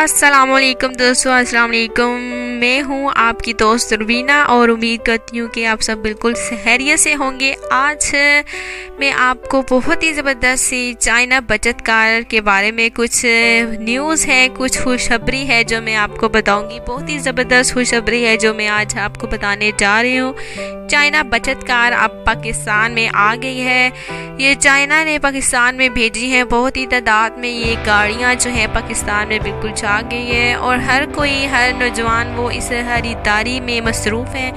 अस्सलामुअलैकुम दोस्तों, अस्सलामुअलैकुम। मैं हूँ आपकी दोस्त रुबीना और उम्मीद करती हूँ कि आप सब बिल्कुल खैरियत से होंगे। आज मैं आपको बहुत ही ज़बरदस्त सी चाइना बचत कार के बारे में कुछ न्यूज़ है, कुछ खुशखबरी है जो मैं आपको बताऊंगी। बहुत ही ज़बरदस्त खुशखबरी है जो मैं आज आपको बताने जा रही हूँ। चाइना बचत कार अब पाकिस्तान में आ गई है। ये चाइना ने पाकिस्तान में भेजी है। बहुत ही तादाद में ये गाड़ियाँ जो है पाकिस्तान में बिल्कुल छा गई है और हर कोई, हर नौजवान वो इस खरीदारी में मसरूफ़ है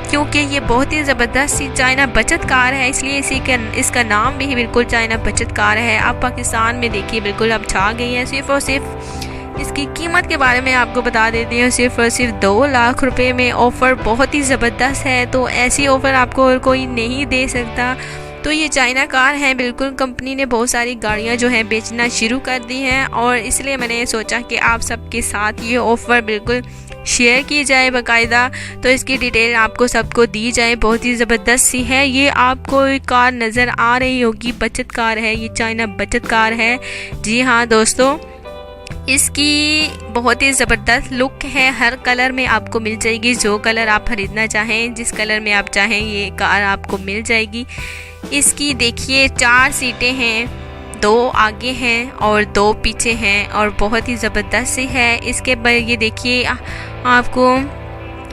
क्योंकि ये बहुत ही ज़बरदस्त सी चाइना बचत कार है, इसलिए इसका नाम भी बिल्कुल चाइना बचत कार है। अब पाकिस्तान में देखिए बिल्कुल अब छा गई है। सिर्फ़ और सिर्फ इसकी कीमत के बारे में आपको बता देती हूँ, सिर्फ़ और सिर्फ 2 लाख रुपए में ऑफ़र बहुत ही ज़बरदस्त है। तो ऐसी ऑफ़र आपको और कोई नहीं दे सकता। तो ये चाइना कार है, बिल्कुल कंपनी ने बहुत सारी गाड़ियाँ जो हैं बेचना शुरू कर दी हैं और इसलिए मैंने सोचा कि आप सबके साथ ये ऑफ़र बिल्कुल शेयर की जाए बाकायदा। तो इसकी डिटेल आपको सबको दी जाए। बहुत ही ज़बरदस्त सी है। ये आपको कार नज़र आ रही होगी, बचत कार है, ये चाइना बचत कार है। जी हाँ दोस्तों, इसकी बहुत ही ज़बरदस्त लुक है। हर कलर में आपको मिल जाएगी, जो कलर आप खरीदना चाहें, जिस कलर में आप चाहें ये कार आपको मिल जाएगी। इसकी देखिए 4 सीटें हैं, 2 आगे हैं और 2 पीछे हैं और बहुत ही ज़बरदस्त सी है। इसके बाद ये देखिए आपको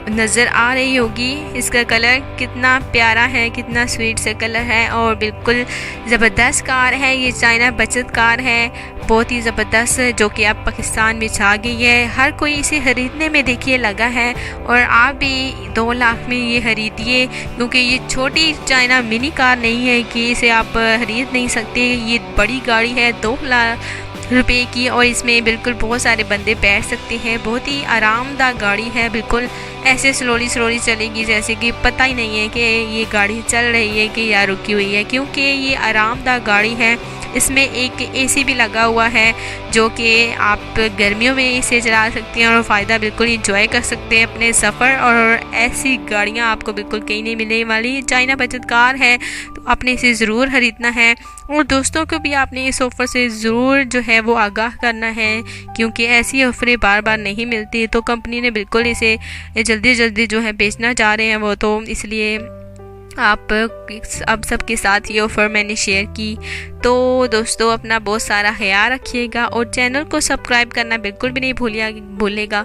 नज़र आ रही होगी इसका कलर कितना प्यारा है, कितना स्वीट सा कलर है और बिल्कुल ज़बरदस्त कार है। ये चाइना बचत कार है, बहुत ही ज़बरदस्त, जो कि अब पाकिस्तान में छा गई है। हर कोई इसे ख़रीदने में देखिए लगा है और आप भी 2 लाख में ये ख़रीदिए क्योंकि ये छोटी चाइना मिनी कार नहीं है कि इसे आप ख़रीद नहीं सकते। ये बड़ी गाड़ी है 2 लाख रुपए की और इसमें बिल्कुल बहुत सारे बंदे बैठ सकते हैं। बहुत ही आरामदायक गाड़ी है, बिल्कुल ऐसे स्लोली चलेगी जैसे कि पता ही नहीं है कि ये गाड़ी चल रही है कि या रुकी हुई है, क्योंकि ये आरामदायक गाड़ी है। इसमें एक एसी भी लगा हुआ है जो कि आप गर्मियों में इसे चला सकते हैं और फ़ायदा बिल्कुल इंजॉय कर सकते हैं अपने सफ़र। और ऐसी गाड़ियां आपको बिल्कुल कहीं नहीं मिलने वाली। चाइना बचत कार है तो आपने इसे ज़रूर ख़रीदना है और दोस्तों को भी आपने इस ऑफ़र से ज़रूर जो है वो आगाह करना है क्योंकि ऐसी ऑफ़रें बार बार नहीं मिलती। तो कंपनी ने बिल्कुल इसे जल्दी जो है बेचना चाह रहे हैं वो, तो इसलिए आप अब सबके साथ ये ऑफ़र मैंने शेयर की। तो दोस्तों अपना बहुत सारा ख्याल रखिएगा और चैनल को सब्सक्राइब करना बिल्कुल भी नहीं भूलिएगा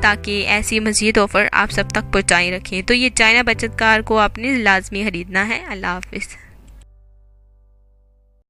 ताकि ऐसी मज़ीद ऑफ़र आप सब तक पहुँचाई रखें। तो ये चाइना बचत कार को आपने लाजमी ख़रीदना है। अल्लाह हाफ़िज़।